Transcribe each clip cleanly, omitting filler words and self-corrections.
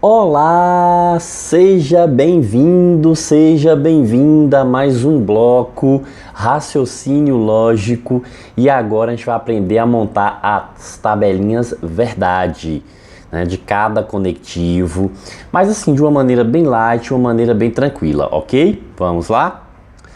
Olá, seja bem-vindo, seja bem-vinda a mais um bloco Raciocínio Lógico e agora a gente vai aprender a montar as tabelinhas verdade, né, de cada conectivo, mas assim de uma maneira bem light, uma maneira bem tranquila, ok? Vamos lá?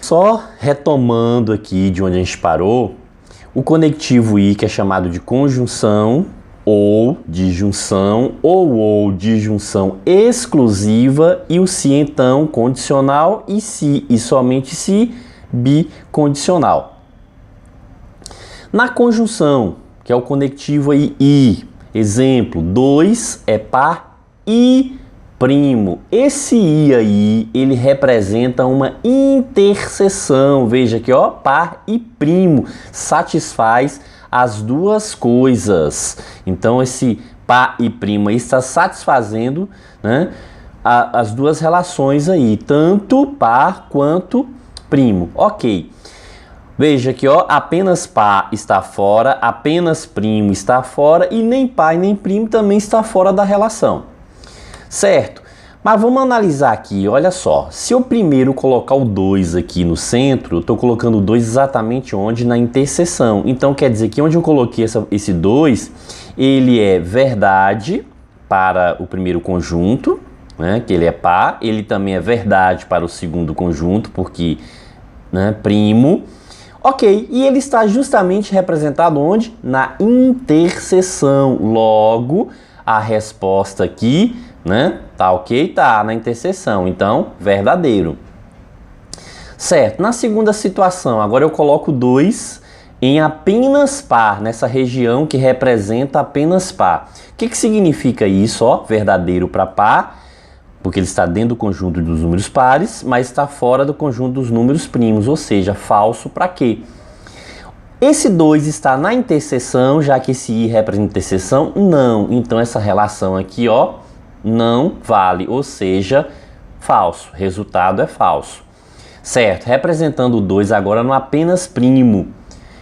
Só retomando aqui de onde a gente parou, o conectivo I, que é chamado de conjunção ou disjunção ou disjunção exclusiva, e o se então condicional e se e somente se bicondicional. Na conjunção, que é o conectivo aí I, exemplo, 2 é par I primo. Esse I aí, ele representa uma interseção, veja aqui ó, par I primo, satisfaz as duas coisas. Então esse par e primo aí está satisfazendo, né, as duas relações aí, tanto par quanto primo. Ok. Veja aqui ó, apenas par está fora, apenas primo está fora e nem par e nem primo também está fora da relação. Certo? Mas vamos analisar aqui, olha só, se eu primeiro colocar o 2 aqui no centro, eu estou colocando o 2 exatamente onde? Na interseção. Então quer dizer que onde eu coloquei esse 2, ele é verdade para o primeiro conjunto, né, que ele é par, ele também é verdade para o segundo conjunto, porque, né, primo. Ok, e ele está justamente representado onde? Na interseção. Logo, a resposta aqui, né? Tá ok? Tá na interseção, então verdadeiro. Certo, na segunda situação, agora eu coloco 2 em apenas par, nessa região que representa apenas par. O que significa isso? Ó, verdadeiro para par, porque ele está dentro do conjunto dos números pares, mas está fora do conjunto dos números primos, ou seja, falso para quê? Esse 2 está na interseção, já que esse I representa interseção? Não. Então essa relação aqui, ó, não vale, ou seja, falso. Resultado é falso. Certo, representando o 2 agora no apenas primo.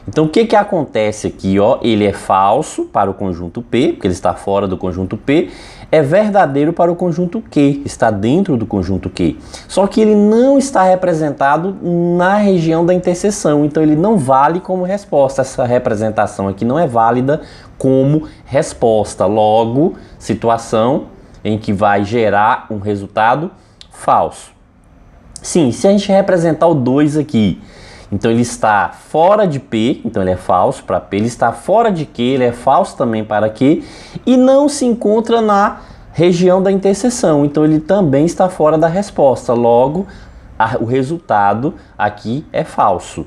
Então o que acontece aqui, ó? Ele é falso para o conjunto P, porque ele está fora do conjunto P, é verdadeiro para o conjunto Q, está dentro do conjunto Q. Só que ele não está representado na região da interseção, então ele não vale como resposta. Essa representação aqui não é válida como resposta. Logo, situação em que vai gerar um resultado falso. Sim, se a gente representar o 2 aqui, então ele está fora de P, então ele é falso para P, ele está fora de Q, ele é falso também para Q, e não se encontra na região da interseção, então ele também está fora da resposta, logo o resultado aqui é falso.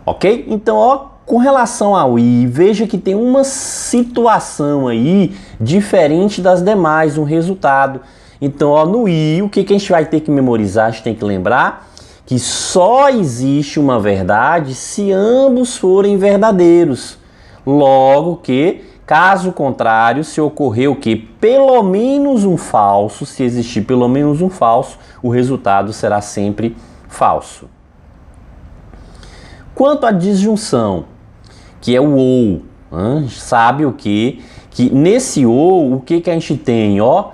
Ok? Então, ó, com relação ao I, veja que tem uma situação aí diferente das demais, um resultado. Então, ó, no I, o que a gente vai ter que memorizar? A gente tem que lembrar que só existe uma verdade se ambos forem verdadeiros. Logo que, caso contrário, se ocorrer o que? Pelo menos um falso, se existir pelo menos um falso, o resultado será sempre falso. Quanto à disjunção, que é o ou, sabe o que? Que nesse ou, o que a gente tem, ó?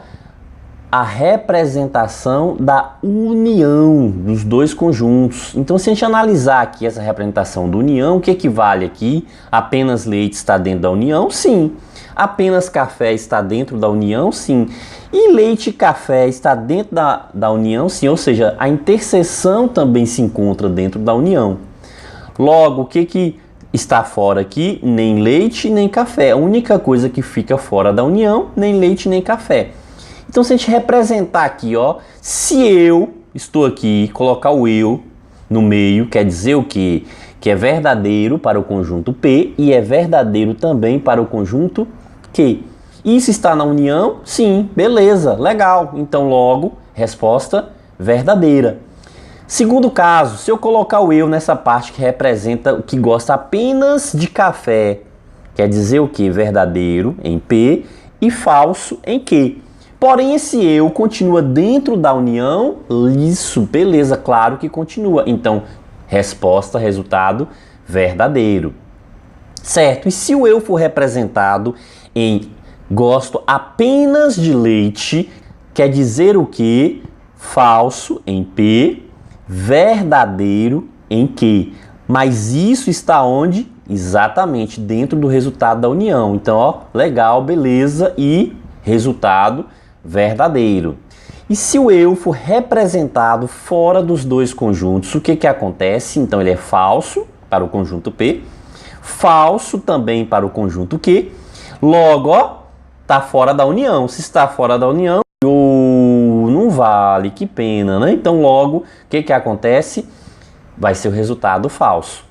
A representação da união dos dois conjuntos. Então, se a gente analisar aqui essa representação da união, o que equivale aqui? Apenas leite está dentro da união? Sim. Apenas café está dentro da união? Sim. E leite e café está dentro da união? Sim. Ou seja, a interseção também se encontra dentro da união. Logo, o que está fora aqui? Nem leite, nem café. A única coisa que fica fora da união, nem leite, nem café. Então, se a gente representar aqui, ó, se eu estou aqui, colocar o eu no meio, quer dizer o quê? Que é verdadeiro para o conjunto P e é verdadeiro também para o conjunto Q. Isso está na união? Sim, beleza, legal. Então, logo, resposta verdadeira. Segundo caso, se eu colocar o eu nessa parte que representa o que gosta apenas de café, quer dizer o quê? Verdadeiro em P e falso em Q. Porém, esse eu continua dentro da união? Isso, beleza, claro que continua. Então, resposta, resultado, verdadeiro. Certo, e se o eu for representado em gosto apenas de leite, quer dizer o quê? Falso em P, verdadeiro em Q. Mas isso está onde? Exatamente dentro do resultado da união. Então, ó, legal, beleza, e resultado verdadeiro. E se o eu for representado fora dos dois conjuntos, o que acontece? Então, ele é falso para o conjunto P, falso também para o conjunto Q. Logo, ó, está fora da união. Se está fora da união, não vale, que pena, né? Então, logo, o que acontece? Vai ser o resultado falso.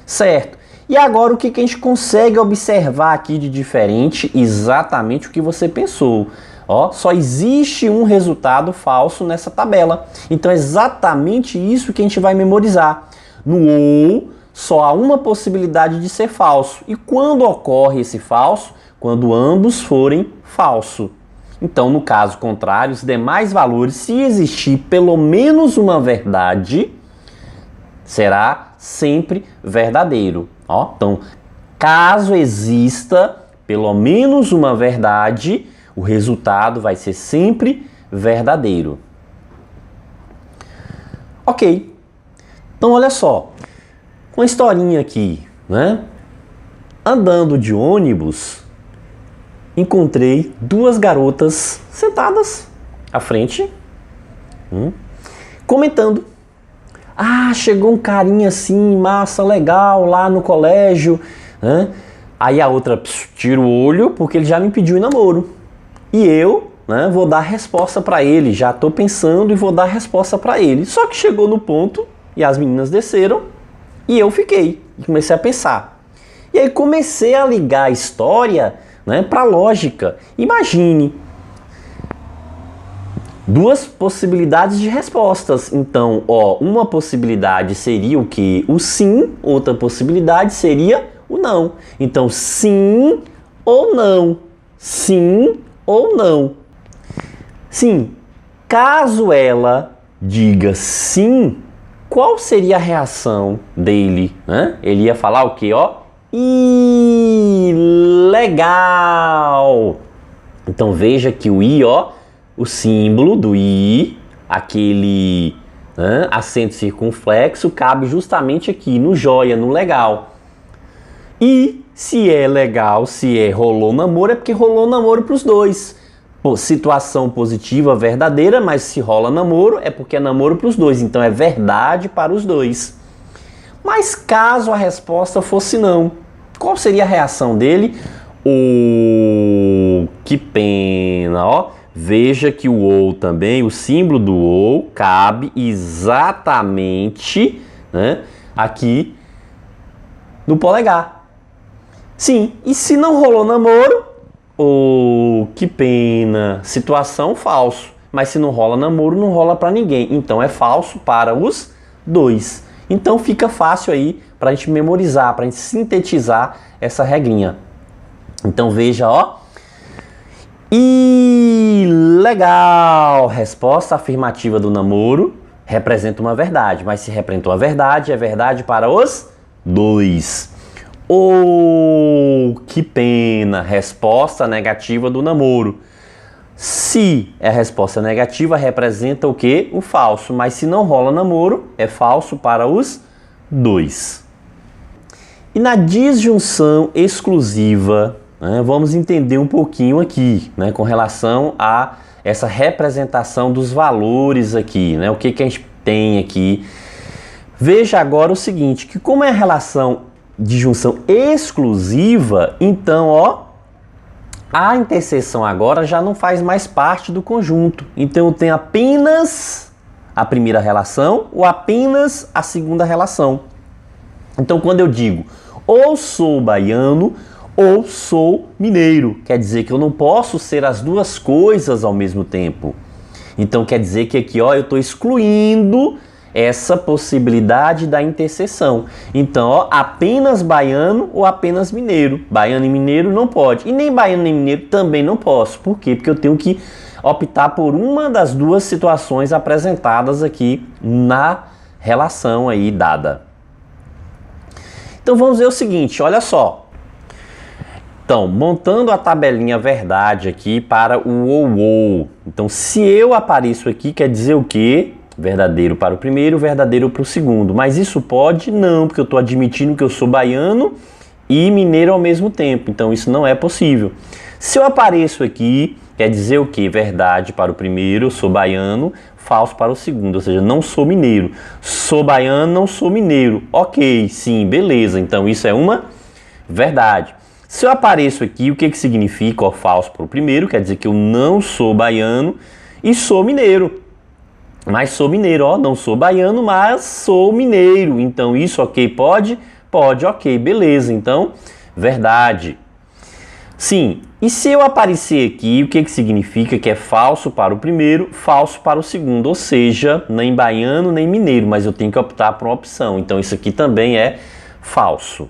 Certo? E agora, o que a gente consegue observar aqui de diferente? Exatamente o que você pensou. Ó, só existe um resultado falso nessa tabela. Então, é exatamente isso que a gente vai memorizar. No ou, só há uma possibilidade de ser falso. E quando ocorre esse falso? Quando ambos forem falso. Então, no caso contrário, os demais valores, se existir pelo menos uma verdade, será sempre verdadeiro. Ó, então, caso exista pelo menos uma verdade, o resultado vai ser sempre verdadeiro. Ok. Então, olha só. Uma historinha aqui, né? Andando de ônibus, encontrei duas garotas sentadas à frente, comentando. Ah, chegou um carinha assim, massa, legal, lá no colégio, né? Aí a outra tira o olho porque ele já me pediu em namoro. E eu, né, vou dar resposta para ele, já estou pensando e vou dar resposta para ele. Só que chegou no ponto e as meninas desceram e eu fiquei e comecei a pensar. E aí comecei a ligar a história, né, para a lógica. Imagine duas possibilidades de respostas. Então, ó, uma possibilidade seria o que? O sim, outra possibilidade seria o não. Então, sim ou não. Sim ou não. Sim, caso ela diga sim, qual seria a reação dele, né? Ele ia falar o quê? Ó, legal. Então veja que o i, ó, o símbolo do i, aquele, né, acento circunflexo, cabe justamente aqui no joia, no legal. E se é legal, se é rolou namoro, é porque rolou namoro para os dois. Pô, situação positiva, verdadeira, mas se rola namoro, é porque é namoro para os dois. Então é verdade para os dois. Mas caso a resposta fosse não, qual seria a reação dele? Que pena, ó. Veja que o ou também, o símbolo do ou, cabe exatamente, né, aqui no polegar. Sim, e se não rolou namoro, que pena, situação falso. Mas se não rola namoro, não rola para ninguém. Então é falso para os dois. Então fica fácil aí para a gente memorizar, para a gente sintetizar essa regrinha. Então veja, ó. Legal! Resposta afirmativa do namoro representa uma verdade. Mas se representou a verdade, é verdade para os dois. Que pena! Resposta negativa do namoro. Se é a resposta negativa, representa o quê? O falso. Mas se não rola namoro, é falso para os dois. E na disjunção exclusiva, né, vamos entender um pouquinho aqui, né, com relação a essa representação dos valores aqui, né, o que a gente tem aqui. Veja agora o seguinte, que como é a relação disjunção exclusiva, então, ó, a interseção agora já não faz mais parte do conjunto. Então eu tenho apenas a primeira relação ou apenas a segunda relação. Então quando eu digo ou sou baiano ou sou mineiro, quer dizer que eu não posso ser as duas coisas ao mesmo tempo. Então quer dizer que aqui, ó, eu estou excluindo essa possibilidade da interseção. Então, ó, apenas baiano ou apenas mineiro. Baiano e mineiro não pode. E nem baiano nem mineiro também não posso. Por quê? Porque eu tenho que optar por uma das duas situações apresentadas aqui na relação aí dada. Então vamos ver o seguinte, olha só. Então, montando a tabelinha verdade aqui para o ou. Então, se eu apareço aqui, quer dizer o quê? Verdadeiro para o primeiro, verdadeiro para o segundo. Mas isso pode? Não, porque eu estou admitindo que eu sou baiano e mineiro ao mesmo tempo. Então, isso não é possível. Se eu apareço aqui, quer dizer o quê? Verdade para o primeiro, eu sou baiano, falso para o segundo. Ou seja, não sou mineiro. Sou baiano, não sou mineiro. Ok, sim, beleza. Então, isso é uma verdade. Se eu apareço aqui, o que significa? Ó, falso para o primeiro, quer dizer que eu não sou baiano e sou mineiro. Mas sou mineiro, ó, não sou baiano, mas sou mineiro. Então isso, ok, pode? Pode, ok, beleza. Então, verdade. Sim, e se eu aparecer aqui, o que significa? Que é falso para o primeiro, falso para o segundo. Ou seja, nem baiano, nem mineiro, mas eu tenho que optar por uma opção. Então isso aqui também é falso.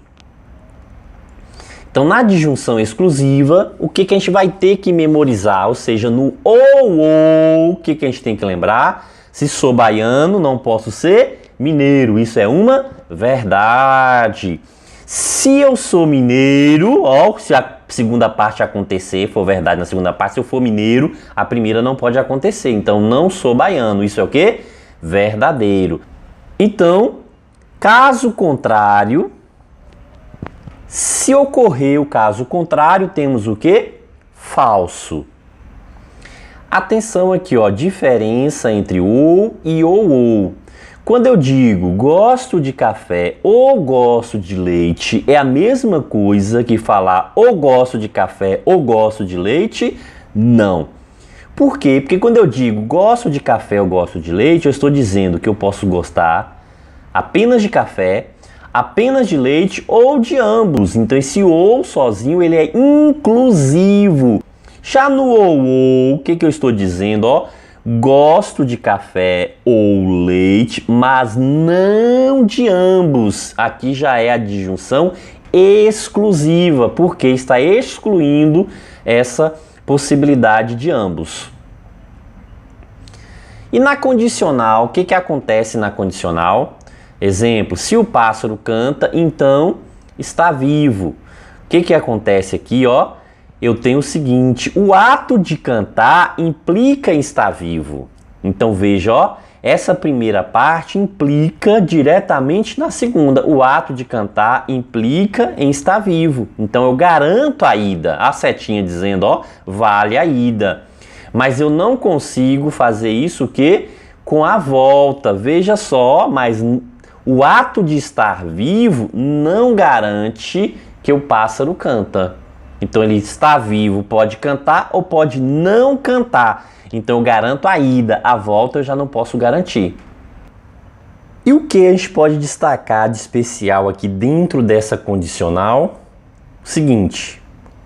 Então, na disjunção exclusiva, o que a gente vai ter que memorizar? Ou seja, no ou, o que a gente tem que lembrar? Se sou baiano, não posso ser mineiro. Isso é uma verdade. Se eu sou mineiro, ó, se a segunda parte acontecer, for verdade na segunda parte, se eu for mineiro, a primeira não pode acontecer. Então, não sou baiano. Isso é o quê? Verdadeiro. Então, caso contrário... Se ocorrer o caso contrário, temos o quê? Falso. Atenção aqui, ó, diferença entre ou e ou. Quando eu digo gosto de café ou gosto de leite, é a mesma coisa que falar ou gosto de café ou gosto de leite? Não. Por quê? Porque quando eu digo gosto de café ou gosto de leite, eu estou dizendo que eu posso gostar apenas de café, apenas de leite ou de ambos. Então esse ou sozinho ele é inclusivo. Já no ou, o que eu estou dizendo? Ó, gosto de café ou leite, mas não de ambos. Aqui já é a disjunção exclusiva, porque está excluindo essa possibilidade de ambos. E na condicional, o que acontece na condicional? Exemplo, se o pássaro canta, então está vivo. O que acontece aqui, ó? Eu tenho o seguinte, o ato de cantar implica em estar vivo. Então veja, ó, essa primeira parte implica diretamente na segunda. O ato de cantar implica em estar vivo. Então eu garanto a ida. A setinha dizendo, ó, vale a ida. Mas eu não consigo fazer isso que com a volta. Veja só, mas o ato de estar vivo não garante que o pássaro canta. Então ele está vivo, pode cantar ou pode não cantar. Então eu garanto a ida, a volta eu já não posso garantir. E o que a gente pode destacar de especial aqui dentro dessa condicional? O seguinte,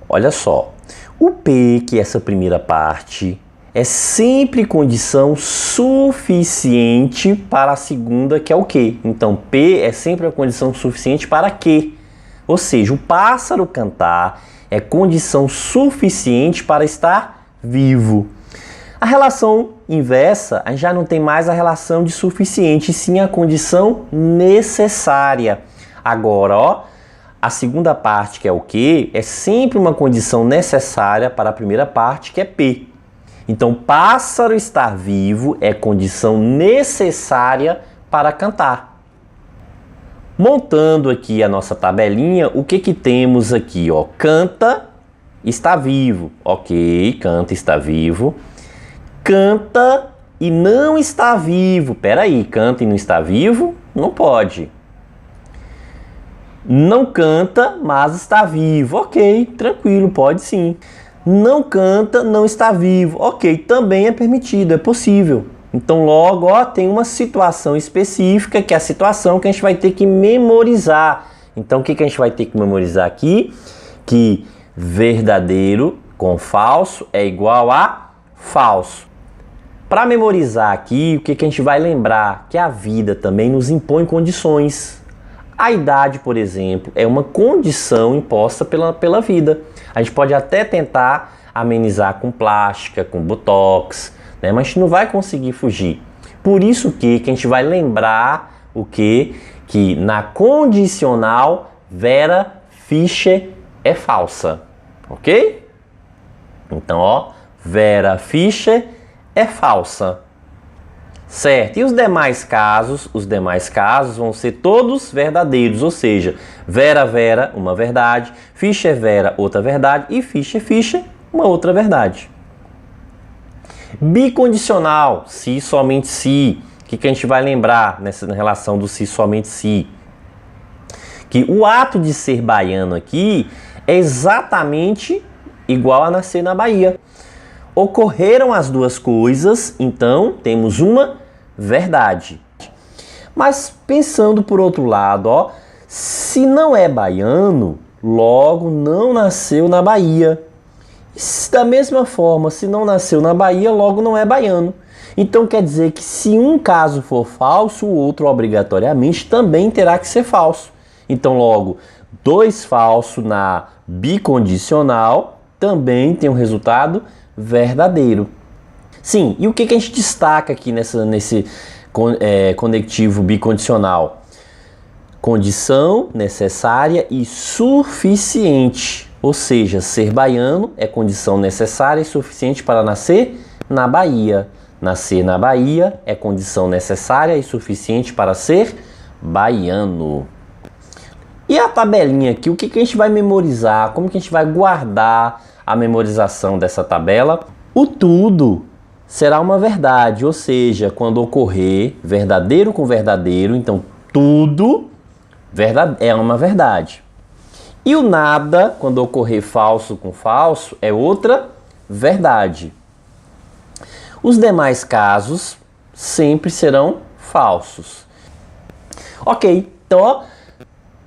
olha só, o P, que é essa primeira parte, é sempre condição suficiente para a segunda, que é o que? Então, P é sempre a condição suficiente para que? Ou seja, o pássaro cantar é condição suficiente para estar vivo. A relação inversa, a gente já não tem mais a relação de suficiente, sim a condição necessária. Agora, ó, a segunda parte, que é o que? É sempre uma condição necessária para a primeira parte, que é P. Então, pássaro estar vivo é condição necessária para cantar. Montando aqui a nossa tabelinha, o que temos aqui? Ó? Canta, está vivo. Ok, canta, está vivo. Canta e não está vivo. Peraí, canta e não está vivo? Não pode. Não canta, mas está vivo. Ok, tranquilo, pode sim. Não canta, não está vivo. Ok, também é permitido, é possível. Então logo, ó, tem uma situação específica, que é a situação que a gente vai ter que memorizar. Então o que a gente vai ter que memorizar aqui? Que verdadeiro com falso é igual a falso. Para memorizar aqui, o que a gente vai lembrar? Que a vida também nos impõe condições. A idade, por exemplo, é uma condição imposta pela vida. A gente pode até tentar amenizar com plástica, com botox, né? Mas a gente não vai conseguir fugir. Por isso que a gente vai lembrar o que na condicional Vera Fischer é falsa. ok? Então, ó, Vera Fischer é falsa. Certo? E os demais casos vão ser todos verdadeiros, ou seja, Vera, Vera, uma verdade, Fischer, Vera, outra verdade e Fischer, Fischer, uma outra verdade. Bicondicional, se, somente se. O que a gente vai lembrar nessa relação do se, somente se? Que o ato de ser baiano aqui é exatamente igual a nascer na Bahia. Ocorreram as duas coisas, então temos uma verdade. Mas pensando por outro lado, ó, se não é baiano, logo não nasceu na Bahia. Da mesma forma, se não nasceu na Bahia, logo não é baiano. Então quer dizer que se um caso for falso, o outro obrigatoriamente também terá que ser falso. Então logo, 2 falso na bicondicional também tem um resultado verdadeiro. Sim, e o que a gente destaca aqui nesse conectivo bicondicional? Condição necessária e suficiente. Ou seja, ser baiano é condição necessária e suficiente para nascer na Bahia. Nascer na Bahia é condição necessária e suficiente para ser baiano. E a tabelinha aqui, o que a gente vai memorizar? Como que a gente vai guardar a memorização dessa tabela? O tudo será uma verdade, ou seja, quando ocorrer verdadeiro com verdadeiro, então tudo é uma verdade. E o nada, quando ocorrer falso com falso, é outra verdade. Os demais casos sempre serão falsos. Ok, então, ó,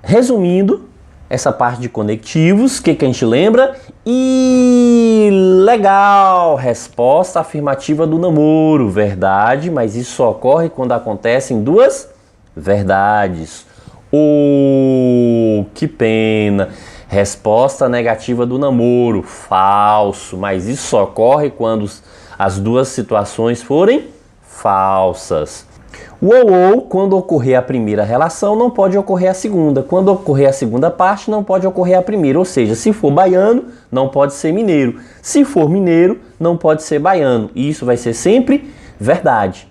resumindo essa parte de conectivos, o que a gente lembra? E legal, resposta afirmativa do namoro, verdade, mas isso só ocorre quando acontecem 2 verdades. Oh, que pena. Resposta negativa do namoro, falso, mas isso só ocorre quando as 2 situações forem falsas. Ou, quando ocorrer a primeira relação, não pode ocorrer a segunda. Quando ocorrer a segunda parte, não pode ocorrer a primeira. Ou seja, se for baiano, não pode ser mineiro. Se for mineiro, não pode ser baiano. E isso vai ser sempre verdade.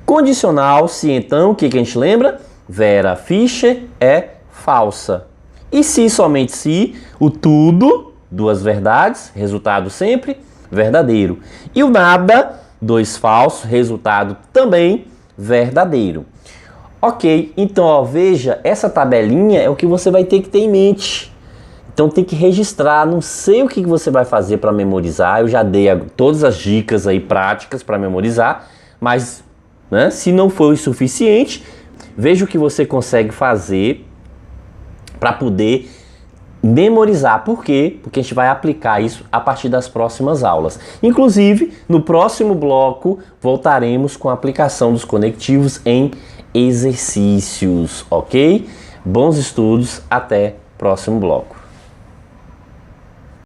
Condicional, se então, o que a gente lembra? Vera Fischer é falsa. E se, somente se, o tudo, 2 verdades, resultado sempre verdadeiro. E o nada, 2 falsos, resultado também verdadeiro. Ok, então ó, veja, essa tabelinha é o que você vai ter que ter em mente. Então tem que registrar, não sei o que você vai fazer para memorizar, eu já dei todas as dicas aí práticas para memorizar, mas né, se não for o suficiente, veja o que você consegue fazer para poder memorizar. Por quê? Porque a gente vai aplicar isso a partir das próximas aulas. Inclusive, no próximo bloco, voltaremos com a aplicação dos conectivos em exercícios, ok? Bons estudos, até o próximo bloco.